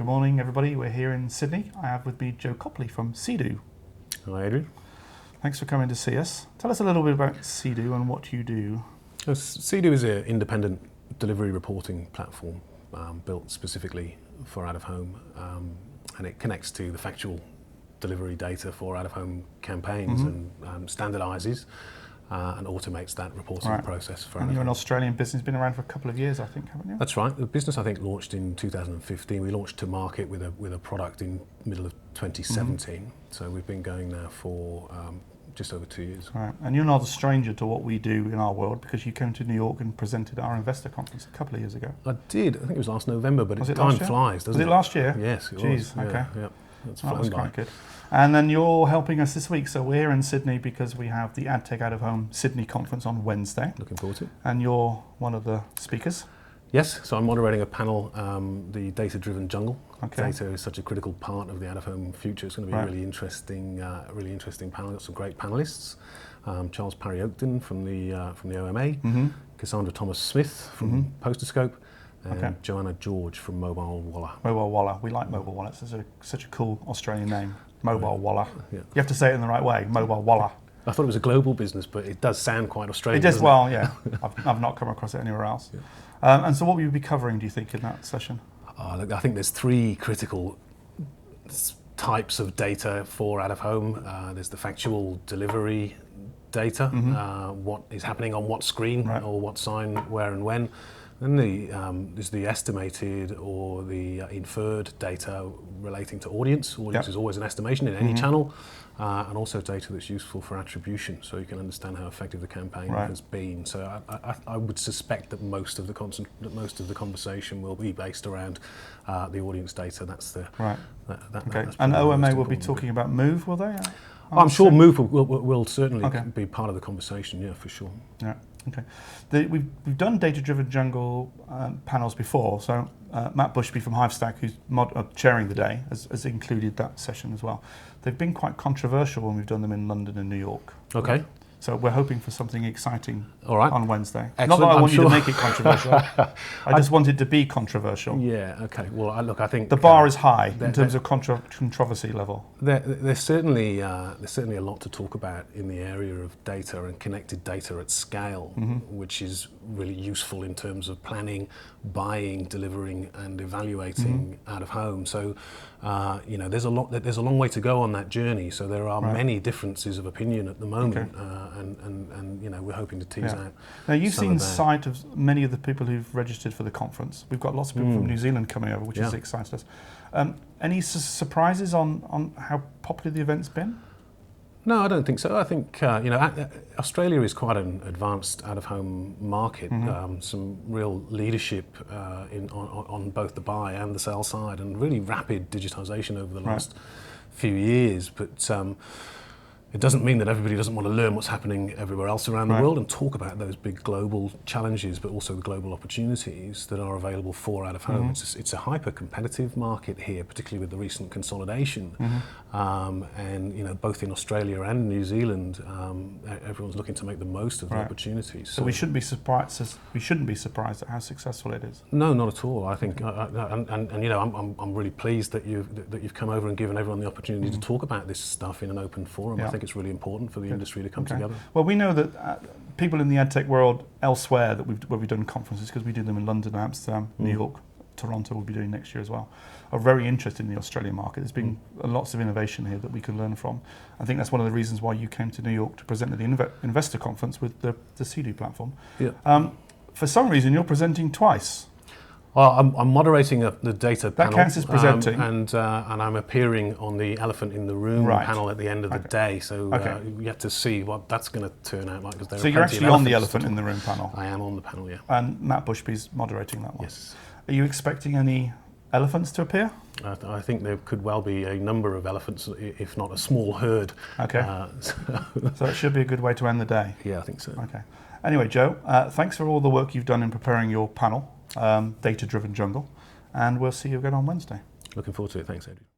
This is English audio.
Good morning, everybody. We're here in Sydney. I have with me Joe Copley from Seedooh. Hi, Adrian. Thanks for coming to see us. Tell us a little bit about Seedooh and what you do. Seedooh is an independent delivery reporting platform built specifically for out-of-home, and it connects to the factual delivery data for out-of-home campaigns and standardises and automates that reporting process for And you're an Australian business, been around for a couple of years, I think, haven't you? That's right. The business, I think, launched in 2015. We launched to market with a product in middle of 2017. So we've been going now for just over 2 years. Right. And you're not a stranger to what we do in our world, because you came to New York and presented at our investor conference a couple of years ago. I did. I think it was last November, but time flies, doesn't it? Was it last year? Yes, it was. was. Okay. Yeah. That was quite good. And then you're helping us this week. So we're here in Sydney because we have the AdTECH Out of Home Sydney conference on Wednesday. Looking forward to it. And you're one of the speakers. Yes, so I'm moderating a panel, the data-driven jungle. Okay. Data is such a critical part of the out-of-home future. It's going to be a really interesting panel. Got some great panelists. Charles Parry-Oakton from the OMA, Cassandra Thomas-Smith from Posterscope, and Joanna George from Mobile Wallah. Mobile Wallah. We like Mobile Wallah. It's such a cool Australian name. Mobile Wallah. Yeah. You have to say it in the right way. Mobile Wallah. I thought it was a global business, but it does sound quite Australian. It does, well, yeah. I've not come across it anywhere else. Yeah. And so what will you be covering, do you think, in that session? I think there's three critical types of data for out-of-home. There's the factual delivery data, what is happening on what screen or what sign, where and when. Then there's the estimated or the inferred data relating to audience. Audience is always an estimation in any channel, and also data that's useful for attribution, so you can understand how effective the campaign has been. So I would suspect that most of the conversation will be based around the audience data. That's the and OMA will be talking about Move, will they? I'm sure Move will certainly be part of the conversation. Yeah, for sure. Yeah. Okay. We've done data-driven jungle panels before, so Matt Bushby from Hivestack, who's chairing the day, has included that session as well. They've been quite controversial when we've done them in London and New York. Okay. So we're hoping for something exciting on Wednesday. Excellent. Not that I want you to make it controversial. I just want it to to be controversial. Yeah. Okay. Well, I think the bar is high in terms of controversy level. There's certainly a lot to talk about in the area of data and connected data at scale, which is really useful in terms of planning, buying, delivering, and evaluating out of home. So, there's a long way to go on that journey. So there are many differences of opinion at the moment. And we're hoping to tease out. Now you've seen sight of many of the people who've registered for the conference. We've got lots of people from New Zealand coming over, which has excited us. Any surprises on how popular the event's been? No, I don't think so. I think Australia is quite an advanced out-of-home market. Some real leadership on both the buy and the sell side, and really rapid digitisation over the last few years. But it doesn't mean that everybody doesn't want to learn what's happening everywhere else around the world and talk about those big global challenges, but also the global opportunities that are available for out-of-home. It's a hyper-competitive market here, particularly with the recent consolidation. And both in Australia and New Zealand, everyone's looking to make the most of the opportunities. So we shouldn't be surprised. We shouldn't be surprised at how successful it is. No, not at all. I think, I'm really pleased that you've come over and given everyone the opportunity to talk about this stuff in an open forum. I think it's really important for the industry to come together. Well, we know that people in the AdTech world elsewhere where we've done conferences, because we do them in London, Amsterdam, New York, Toronto we'll be doing next year as well, are very interested in the Australian market. There's been lots of innovation here that we can learn from. I think that's one of the reasons why you came to New York to present at the investor conference with the Seedooh platform. Yeah. For some reason, you're presenting twice. Well, I'm moderating the data panel. That counts as presenting. And I'm appearing on the Elephant in the Room panel at the end of the day. So you get to see what that's going to turn out like. So you're actually on the Elephant in the Room panel? I am on the panel, yeah. And Matt Bushby's moderating that one? Yes. Are you expecting any elephants to appear? I think there could well be a number of elephants, if not a small herd. Okay. So it should be a good way to end the day? Yeah, I think so. Okay. Anyway, Joe, thanks for all the work you've done in preparing your panel. Data-driven jungle, and we'll see you again on Wednesday. Looking forward to it. Thanks, Adrian.